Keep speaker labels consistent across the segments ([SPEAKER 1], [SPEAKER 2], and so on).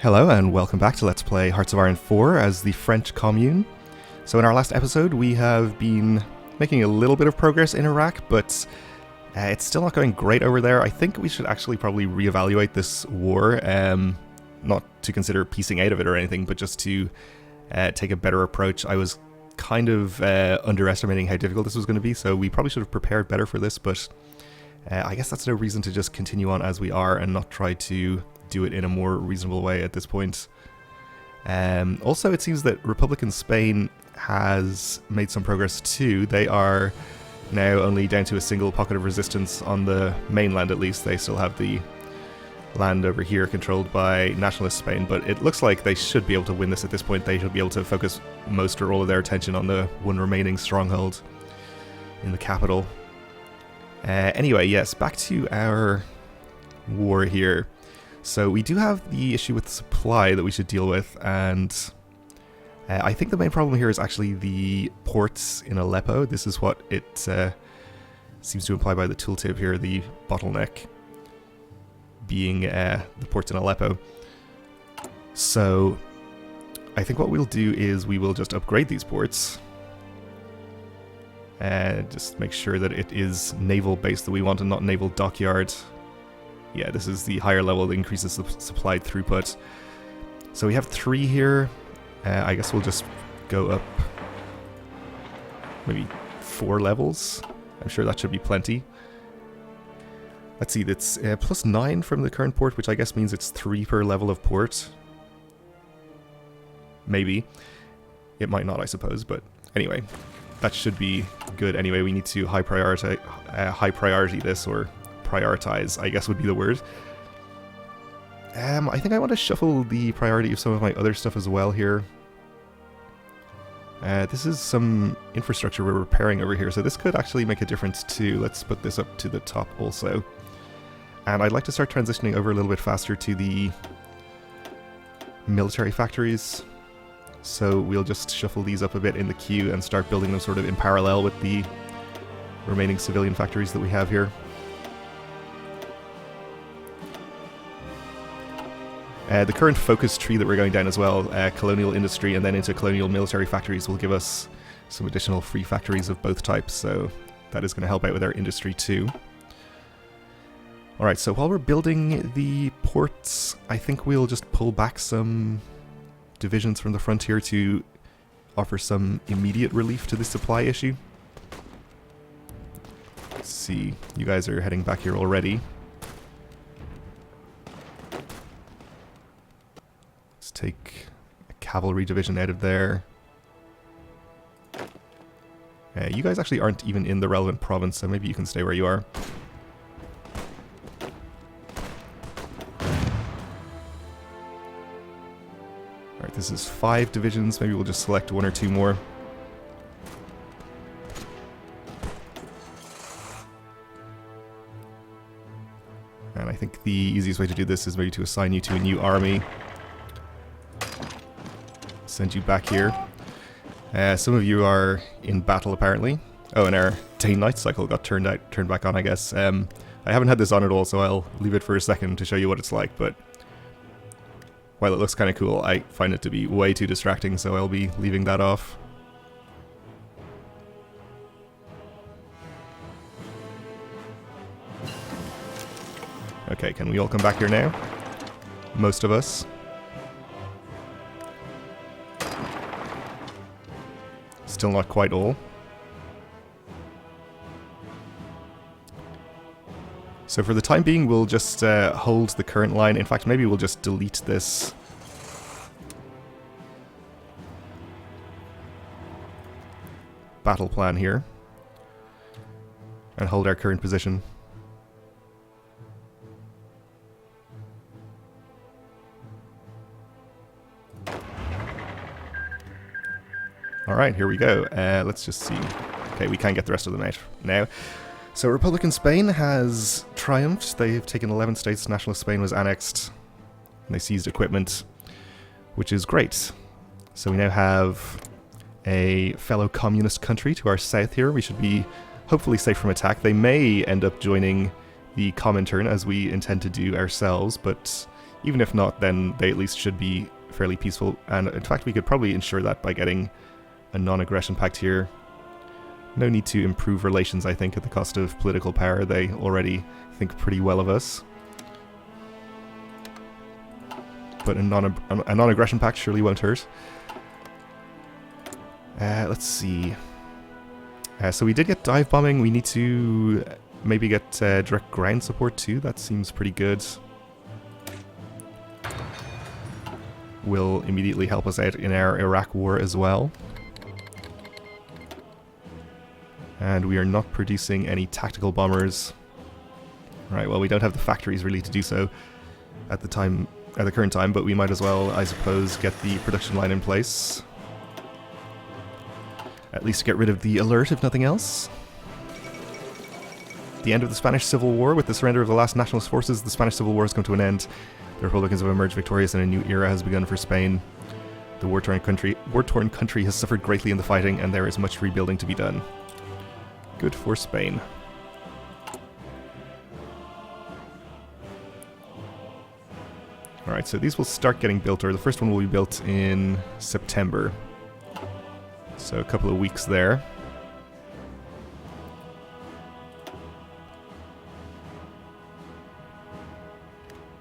[SPEAKER 1] Hello and welcome back to Let's Play Hearts of Iron 4 as the French Commune. So in our last episode we have been making a little bit of progress in Iraq, but it's still not going great over there. I think we should actually probably reevaluate this war, not to consider piecing out of it or anything, but just to take a better approach. I was kind of underestimating how difficult this was going to be, so we probably should have prepared better for this, but I guess that's no reason to just continue on as we are and not try to do it in a more reasonable way at this point. Also, it seems that Republican Spain has made some progress too. They are now only down to a single pocket of resistance on the mainland, at least. They still have the land over here controlled by nationalist Spain, but it looks like they should be able to win this at this point. They should be able to focus most or all of their attention on the one remaining stronghold in the capital. Anyway, yes, back to our war here. So we do have the issue with supply that we should deal with, and I think the main problem here is actually the ports in Aleppo. This is what it seems to imply by the tooltip here, the bottleneck being the ports in Aleppo. So I think what we'll do is we will just upgrade these ports and just make sure that it is naval base that we want and not naval dockyard. Yeah, this is the higher level that increases the supplied throughput. So we have 3 here. I guess we'll just go up maybe 4 levels. I'm sure that should be plenty. Let's see, that's plus 9 from the current port, which I guess means it's 3 per level of port. Maybe. It might not, I suppose, but anyway, that should be good. Anyway, we need to high priority this, or prioritize, I guess would be the word. I think I want to shuffle the priority of some of my other stuff as well here. This is some infrastructure we're repairing over here, so this could actually make a difference too. Let's put this up to the top also. And I'd like to start transitioning over a little bit faster to the military factories. So we'll just shuffle these up a bit in the queue and start building them sort of in parallel with the remaining civilian factories that we have here. The current focus tree that we're going down as well, colonial industry and then into colonial military factories, will give us some additional free factories of both types, so that is going to help out with our industry too. Alright, so while we're building the ports, I think we'll just pull back some divisions from the frontier to offer some immediate relief to the supply issue. Let's see, you guys are heading back here already. Take a cavalry division out of there. You guys actually aren't even in the relevant province, so maybe you can stay where you are. Alright, this is 5 divisions. Maybe we'll just select 1 or 2 more. And I think the easiest way to do this is maybe to assign you to a new army. Send you back here. Some of you are in battle apparently. Oh, and our day-night cycle got turned back on, I guess. I haven't had this on at all, so I'll leave it for a second to show you what it's like, but while it looks kind of cool, I find it to be way too distracting, so I'll be leaving that off. Okay, can we all come back here now? Most of us. Still not quite all. So for the time being, we'll just hold the current line. In fact, maybe we'll just delete this battle plan here and hold our current position. Alright, here we go. Let's just see. Okay, we can get the rest of them out now. So Republican Spain has triumphed. They've taken 11 states. Nationalist Spain was annexed. And they seized equipment, which is great. So we now have a fellow communist country to our south here. We should be hopefully safe from attack. They may end up joining the Comintern, as we intend to do ourselves, but Even if not, then they at least should be fairly peaceful. And in fact, we could probably ensure that by getting a non-aggression pact here. No need to improve relations, I think, at the cost of political power. They already think pretty well of us. But a non-aggression pact surely won't hurt. Let's see. So we did get dive bombing. We need to maybe get direct ground support too. That seems pretty good. Will immediately help us out in our Iraq war as well. And we are not producing any tactical bombers. Right, well, we don't have the factories really to do so at the current time, but we might as well, I suppose, get the production line in place. At least get rid of the alert, if nothing else. The end of the Spanish Civil War. With the surrender of the last nationalist forces, the Spanish Civil War has come to an end. The Republicans have emerged victorious and a new era has begun for Spain. The war-torn country has suffered greatly in the fighting, and there is much rebuilding to be done. Good for Spain. Alright, so these will start getting built, or the first one will be built in September. So a couple of weeks there.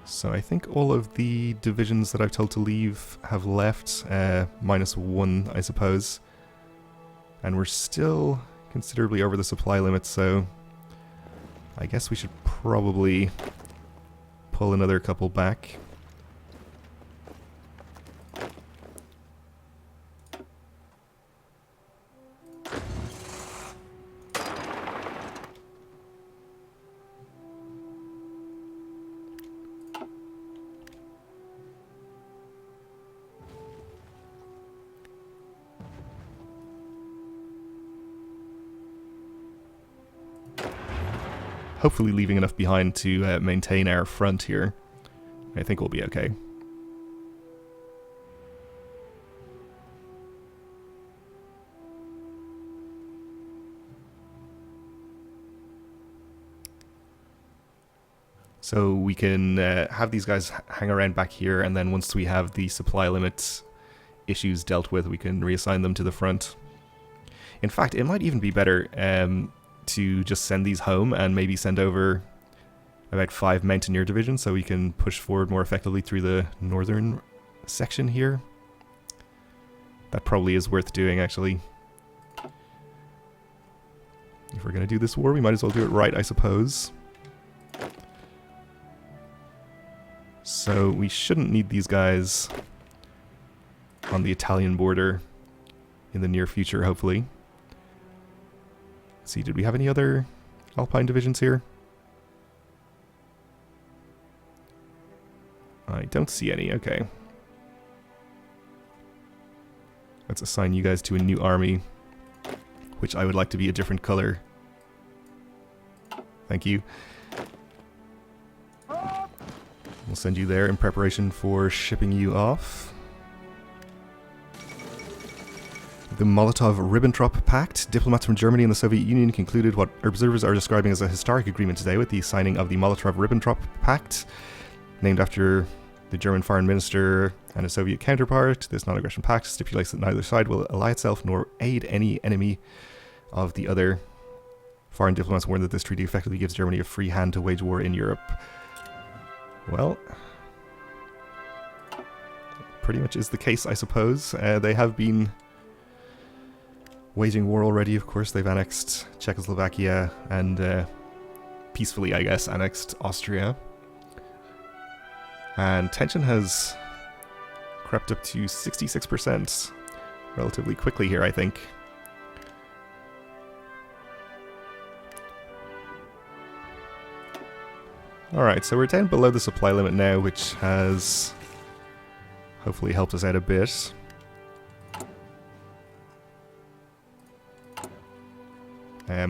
[SPEAKER 1] So I think all of the divisions that I've told to leave have left, -1, I suppose. And we're still considerably over the supply limit, so I guess we should probably pull another couple back. Hopefully leaving enough behind to maintain our front here. I think we'll be okay. So we can have these guys hang around back here, and then once we have the supply limit issues dealt with, we can reassign them to the front. In fact, it might even be better to just send these home and maybe send over about 5 Mountaineer divisions so we can push forward more effectively through the northern section here. That probably is worth doing, actually. If we're going to do this war, we might as well do it right, I suppose. So we shouldn't need these guys on the Italian border in the near future, hopefully. Let's see, did we have any other Alpine divisions here? I don't see any, okay. Let's assign you guys to a new army, which I would like to be a different color. Thank you. We'll send you there in preparation for shipping you off. The Molotov-Ribbentrop Pact. Diplomats from Germany and the Soviet Union concluded what observers are describing as a historic agreement today with the signing of the Molotov-Ribbentrop Pact, named after the German foreign minister and a Soviet counterpart. This non-aggression pact stipulates that neither side will ally itself nor aid any enemy of the other. Foreign diplomats warned that this treaty effectively gives Germany a free hand to wage war in Europe. Well, pretty much is the case, I suppose. They have been waging war already, of course. They've annexed Czechoslovakia and peacefully, I guess, annexed Austria. And tension has crept up to 66% relatively quickly here, I think. Alright, so we're down below the supply limit now, which has hopefully helped us out a bit.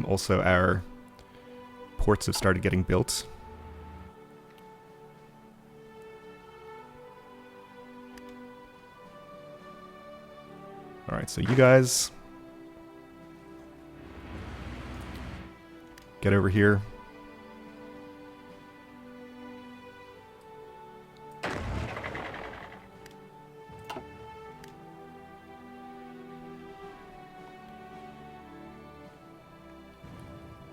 [SPEAKER 1] Also, our ports have started getting built. Alright, so you guys get over here.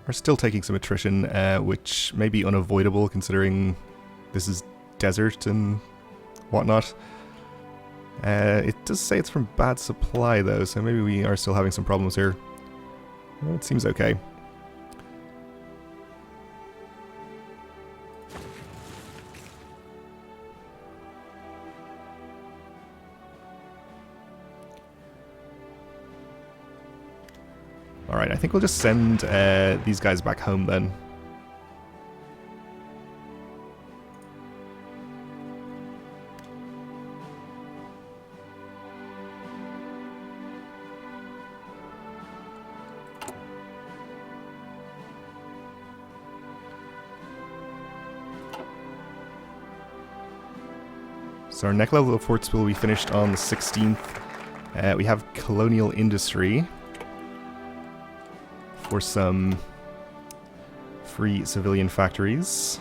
[SPEAKER 1] are still taking some attrition, which may be unavoidable considering this is desert and whatnot. It does say it's from bad supply though, so maybe we are still having some problems here. Well, it seems okay. Alright, I think we'll just send these guys back home then. So our next level of forts will be finished on the 16th. We have colonial industry for some free civilian factories.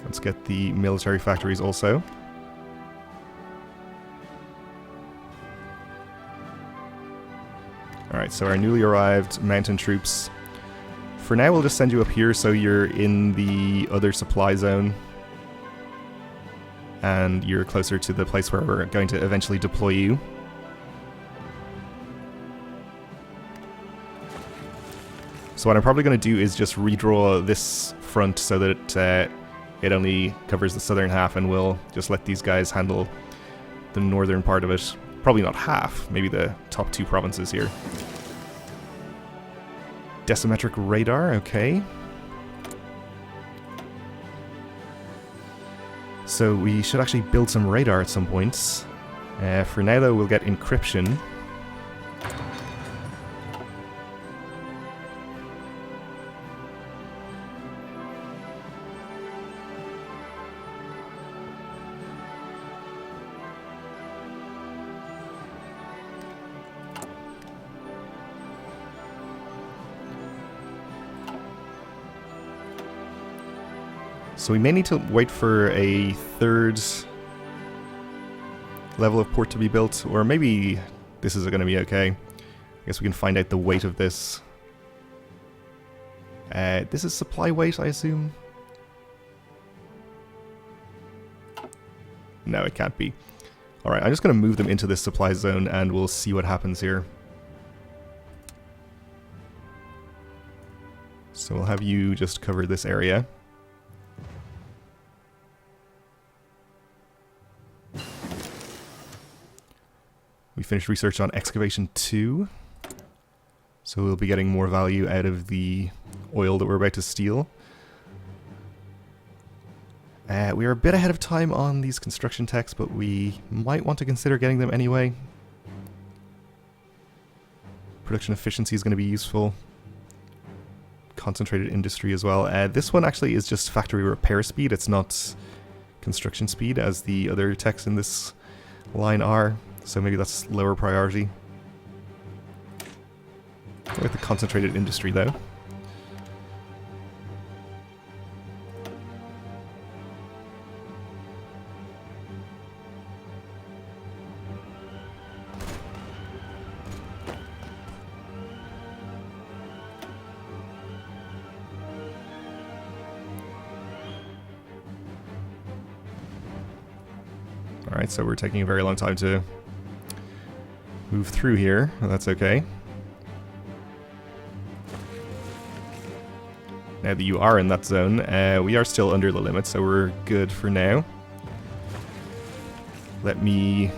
[SPEAKER 1] Let's get the military factories also. Alright, so our newly arrived mountain troops. For now, we'll just send you up here so you're in the other supply zone. And you're closer to the place where we're going to eventually deploy you. So what I'm probably going to do is just redraw this front so that it only covers the southern half, and we'll just let these guys handle the northern part of it. Probably not half, maybe the top 2 provinces here. Decimetric radar, okay. So we should actually build some radar at some points. For now though, we'll get encryption. So we may need to wait for a 3rd level of port to be built, or maybe this is going to be okay. I guess we can find out the weight of this. This is supply weight, I assume? No, it can't be. Alright, I'm just going to move them into this supply zone and we'll see what happens here. So we'll have you just cover this area. We finished research on excavation 2, so we'll be getting more value out of the oil that we're about to steal. We are a bit ahead of time on these construction techs, but we might want to consider getting them anyway. Production efficiency is going to be useful. Concentrated industry as well. This one actually is just factory repair speed, it's not construction speed as the other techs in this line are. So maybe that's lower priority. With the concentrated industry though. Alright, so we're taking a very long time to move through here. That's okay. Now that you are in that zone, we are still under the limit, so we're good for now. Let me...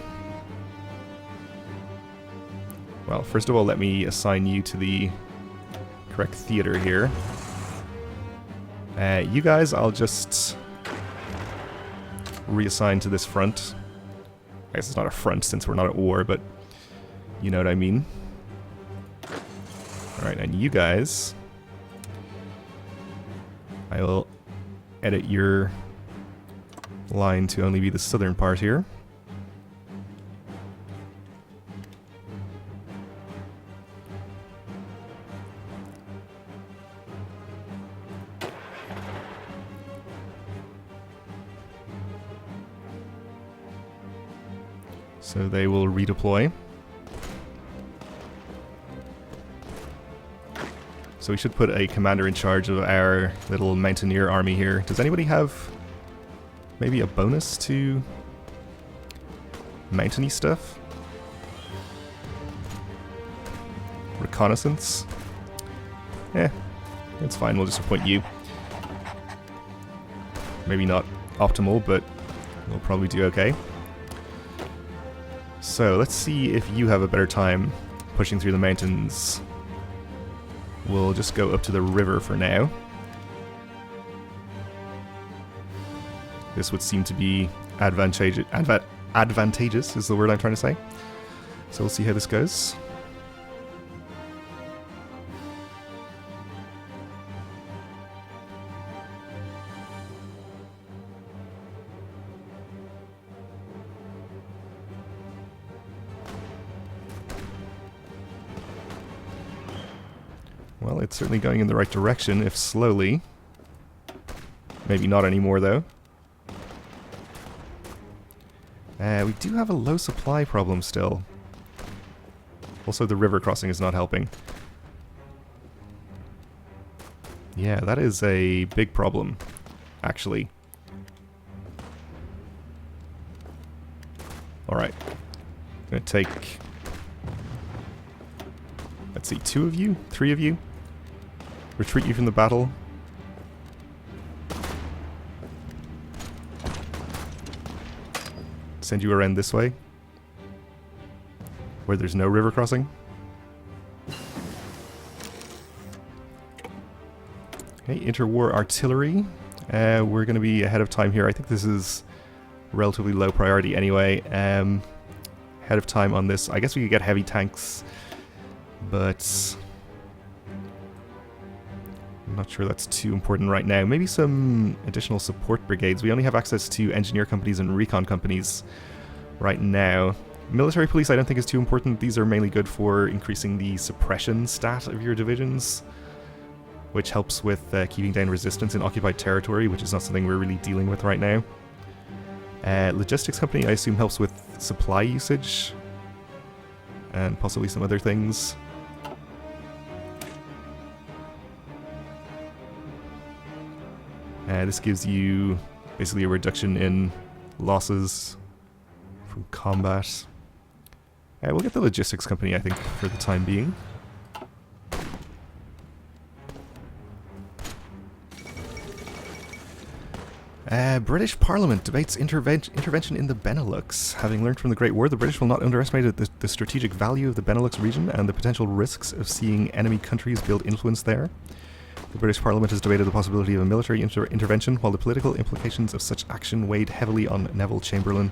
[SPEAKER 1] Well, first of all, let me assign you to the correct theater here. You guys, I'll just reassign to this front. I guess it's not a front since we're not at war, but you know what I mean. Alright, and you guys, I will edit your line to only be the southern part here. So they will redeploy. So we should put a commander in charge of our little mountaineer army here. Does anybody have maybe a bonus to mountainy stuff? Reconnaissance? It's fine, we'll just appoint you. Maybe not optimal, but we'll probably do okay. So let's see if you have a better time pushing through the mountains. We'll just go up to the river for now. This would seem to be advantageous is the word I'm trying to say. So we'll see how this goes. Well, it's certainly going in the right direction, if slowly. Maybe not anymore, though. We do have a low supply problem still. Also, the river crossing is not helping. Yeah, that is a big problem, actually. Alright. I'm gonna take... let's see, 2 of you? 3 of you? Retreat you from the battle. Send you around this way, where there's no river crossing. Okay, interwar artillery. We're going to be ahead of time here. I think this is relatively low priority anyway. Ahead of time on this. I guess we could get heavy tanks, but I'm not sure that's too important right now. Maybe some additional support brigades. We only have access to engineer companies and recon companies right now. Military police I don't think is too important. These are mainly good for increasing the suppression stat of your divisions, which helps with keeping down resistance in occupied territory, which is not something we're really dealing with right now. Logistics company I assume helps with supply usage and possibly some other things. This gives you basically a reduction in losses from combat. We'll get the logistics company, I think, for the time being. British Parliament debates intervention in the Benelux. Having learned from the Great War, the British will not underestimate the strategic value of the Benelux region and the potential risks of seeing enemy countries build influence there. The British Parliament has debated the possibility of a military intervention, while the political implications of such action weighed heavily on Neville Chamberlain.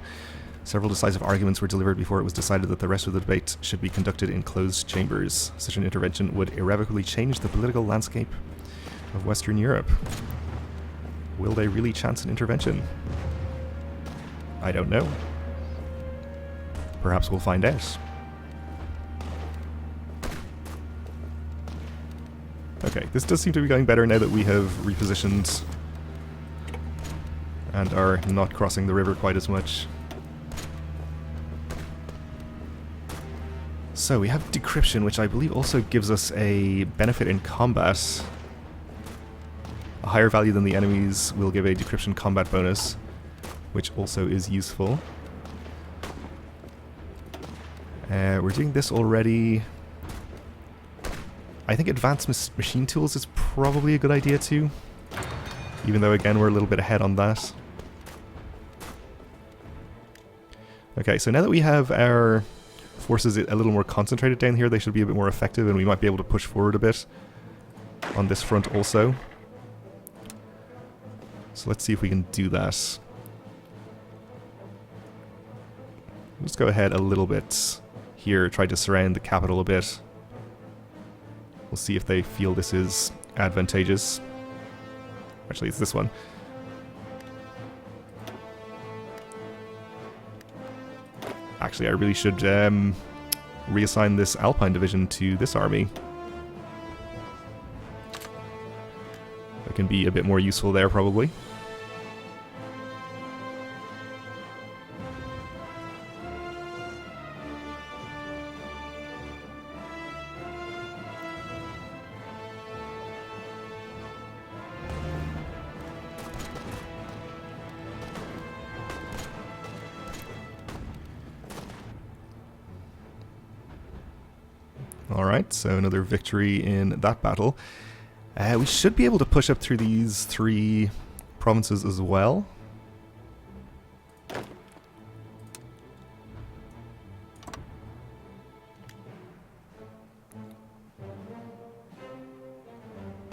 [SPEAKER 1] Several decisive arguments were delivered before it was decided that the rest of the debate should be conducted in closed chambers. Such an intervention would irrevocably change the political landscape of Western Europe. Will they really chance an intervention? I don't know. Perhaps we'll find out. Okay, this does seem to be going better now that we have repositioned and are not crossing the river quite as much. So we have decryption, which I believe also gives us a benefit in combat. A higher value than the enemies will give a decryption combat bonus, which also is useful. We're doing this already. I think advanced machine tools is probably a good idea too, even though again we're a little bit ahead on that. Okay, so now that we have our forces a little more concentrated down here, they should be a bit more effective and we might be able to push forward a bit on this front also. So let's see if we can do that. Let's go ahead a little bit here, try to surround the capital a bit. We'll see if they feel this is advantageous. Actually, it's this one. Actually, I really should reassign this Alpine division to this army. That can be a bit more useful there, probably. Alright, so another victory in that battle. We should be able to push up through these 3 provinces as well.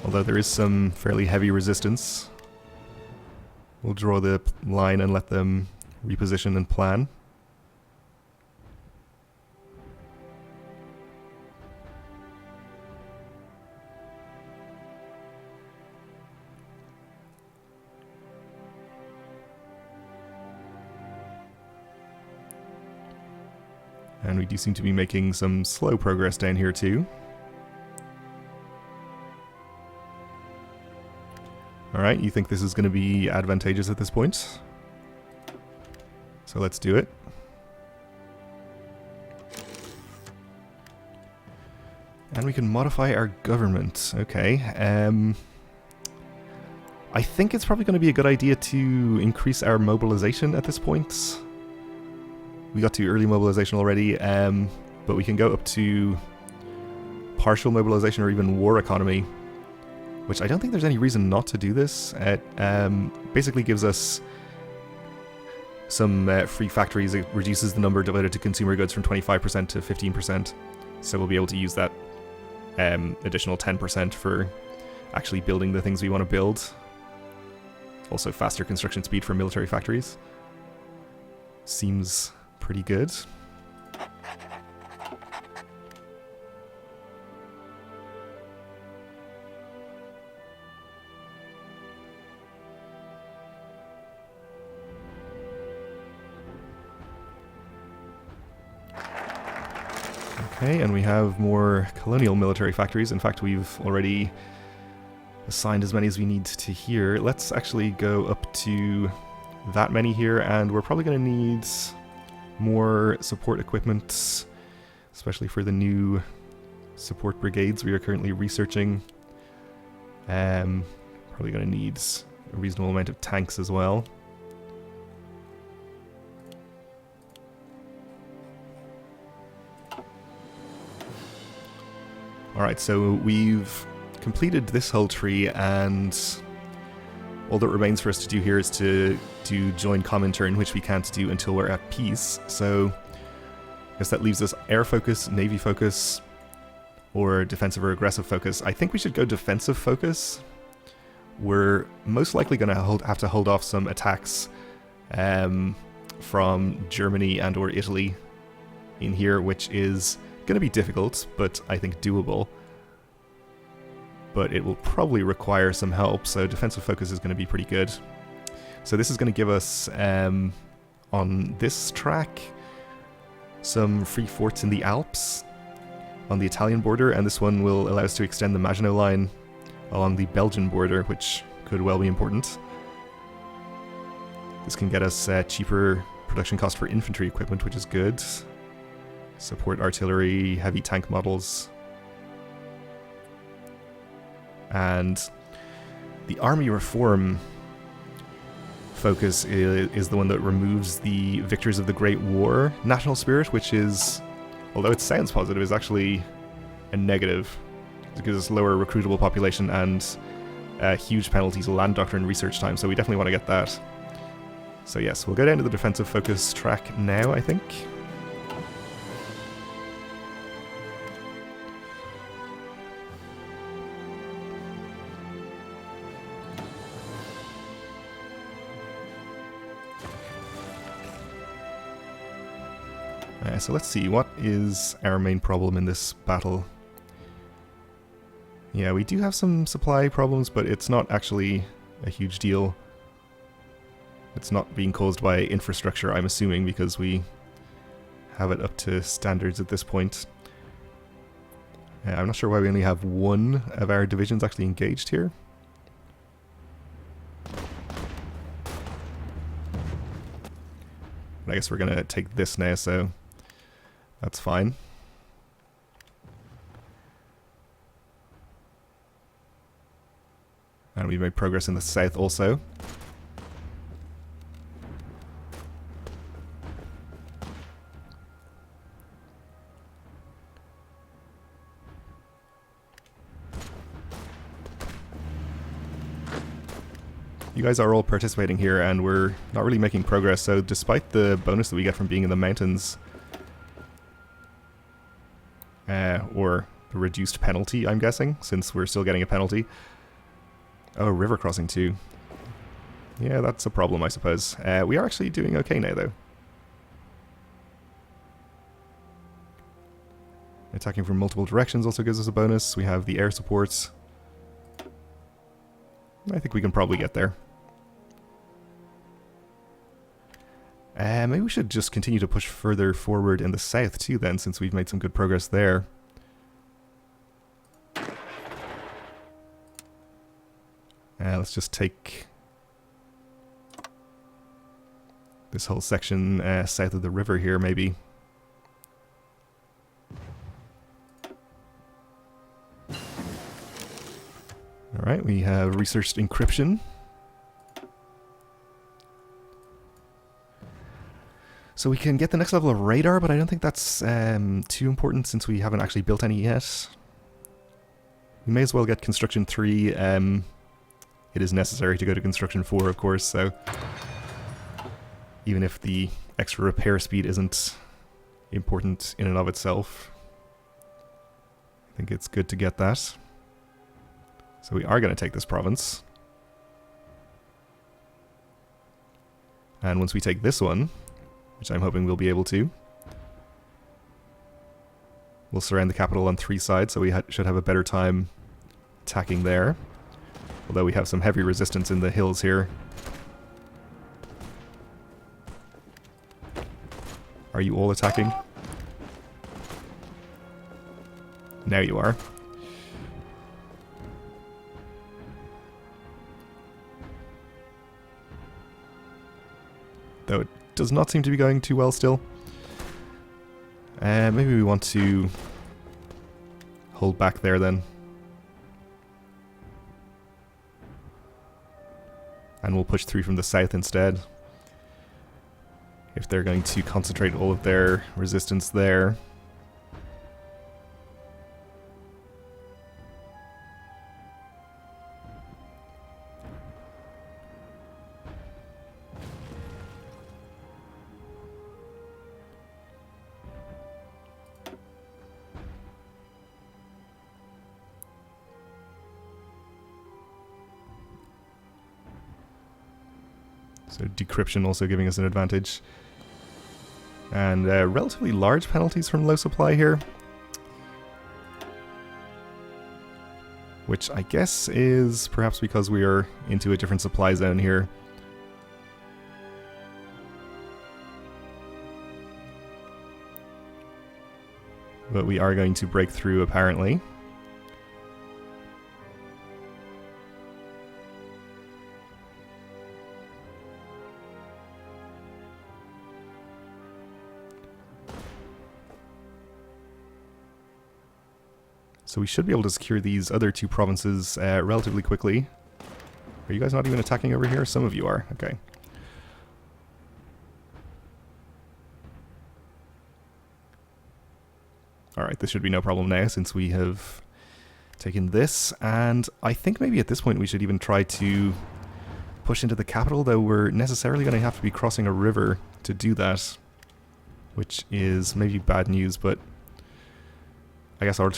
[SPEAKER 1] Although there is some fairly heavy resistance. We'll draw the line and let them reposition and plan. And we do seem to be making some slow progress down here too. Alright, you think this is going to be advantageous at this point? So let's do it. And we can modify our government. Okay. I think it's probably going to be a good idea to increase our mobilization at this point. We got to early mobilization already, but we can go up to partial mobilization or even war economy, which I don't think there's any reason not to do this. It basically gives us some free factories. It reduces the number devoted to consumer goods from 25% to 15%. So we'll be able to use that additional 10% for actually building the things we want to build. Also faster construction speed for military factories. Seems pretty good. Okay, and we have more colonial military factories. In fact, we've already assigned as many as we need to here. Let's actually go up to that many here, and we're probably going to need more support equipment, especially for the new support brigades we are currently researching. Probably going to need a reasonable amount of tanks as well. Alright, so we've completed this whole tree, and all that remains for us to do here is to join Comintern, which we can't do until we're at peace. So I guess that leaves us air focus, navy focus, or defensive or aggressive focus. I think we should go defensive focus. We're most likely going to have to hold off some attacks from Germany and or Italy in here, which is going to be difficult, but I think doable. But it will probably require some help, so defensive focus is going to be pretty good. So this is going to give us, on this track, some free forts in the Alps on the Italian border, and this one will allow us to extend the Maginot Line along the Belgian border, which could well be important. This can get us cheaper production cost for infantry equipment, which is good. Support artillery, heavy tank models. And the army reform focus is the one that removes the Victors of the Great War national spirit, which is, although it sounds positive, is actually a negative. It gives us lower recruitable population and huge penalties, land doctrine research time, so we definitely want to get that. So yes, we'll go down to the defensive focus track now, I think. So let's see, what is our main problem in this battle? Yeah, we do have some supply problems, but it's not actually a huge deal. It's not being caused by infrastructure, I'm assuming, because we have it up to standards at this point. I'm not sure why we only have one of our divisions actually engaged here. I guess we're going to take this now, so that's fine. And we've made progress in the south also. You guys are all participating here, and we're not really making progress, so despite the bonus that we get from being in the mountains, or the reduced penalty, I'm guessing, since we're still getting a penalty. Oh, river crossing too. Yeah, that's a problem, I suppose. We are actually doing okay now, though. Attacking from multiple directions also gives us a bonus. We have the air supports. I think we can probably get there. Maybe we should just continue to push further forward in the south too then, since we've made some good progress there. Let's just take this whole section south of the river here, maybe. Alright, we have researched encryption. So we can get the next level of radar, but I don't think that's too important since we haven't actually built any yet. We may as well get construction 3. It is necessary to go to construction 4, of course, so even if the extra repair speed isn't important in and of itself, I think it's good to get that. So we are going to take this province. And once we take this one, which I'm hoping we'll be able to, we'll surround the capital on 3 sides, so we should have a better time attacking there. Although we have some heavy resistance in the hills here. Are you all attacking? Now you are. Though it does not seem to be going too well still. Maybe we want to hold back there then. And we'll push through from the south instead. If they're going to concentrate all of their resistance there. So decryption also giving us an advantage. And relatively large penalties from low supply here. Which I guess is perhaps because we are into a different supply zone here. But we are going to break through apparently. So we should be able to secure these other 2 provinces relatively quickly. Are you guys not even attacking over here? Some of you are. Okay. Alright, this should be no problem now since we have taken this. And I think maybe at this point we should even try to push into the capital, though we're necessarily going to have to be crossing a river to do that. Which is maybe bad news, but I guess our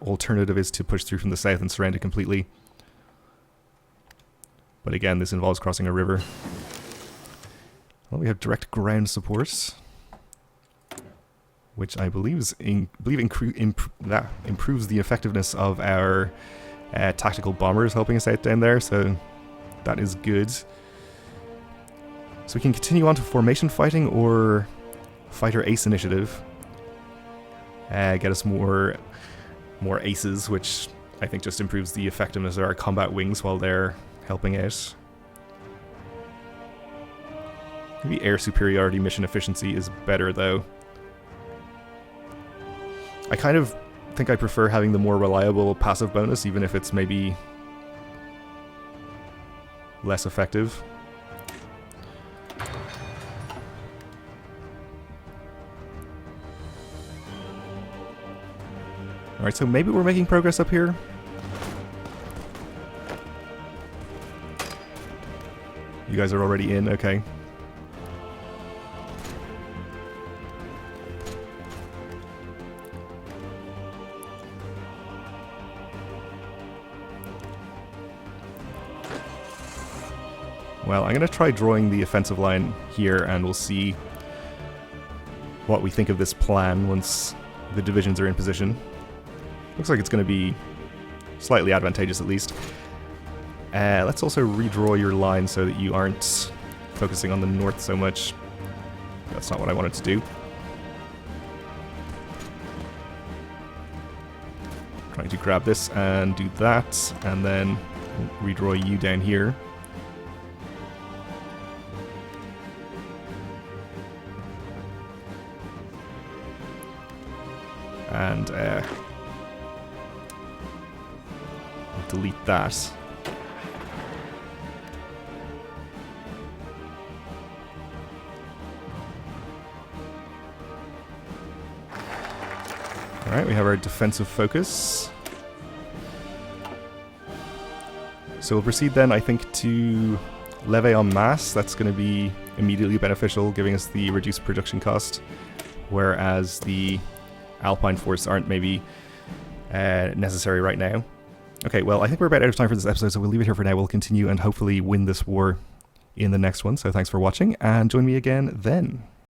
[SPEAKER 1] alternative is to push through from the south and surround it completely. But again, this involves crossing a river. Well, we have direct ground support, which I believe improves the effectiveness of our tactical bombers helping us out down there, so that is good. So we can continue on to formation fighting or fighter ace initiative. Get us more aces, which I think just improves the effectiveness of our combat wings while they're helping out. Maybe air superiority mission efficiency is better, though. I kind of think I prefer having the more reliable passive bonus, even if it's maybe less effective. Alright, so maybe we're making progress up here. You guys are already in, okay. Well, I'm going to try drawing the offensive line here, and we'll see what we think of this plan once the divisions are in position. Looks like it's going to be slightly advantageous, at least. Let's also redraw your line so that you aren't focusing on the north so much. That's not what I wanted to do. Trying to grab this and do that, and then redraw you down here. And delete that. Alright, we have our defensive focus. So we'll proceed then, I think, to levy en masse. That's going to be immediately beneficial, giving us the reduced production cost, whereas the Alpine force aren't maybe necessary right now. Okay, well, I think we're about out of time for this episode, so we'll leave it here for now. We'll continue and hopefully win this war in the next one. So thanks for watching, and join me again then.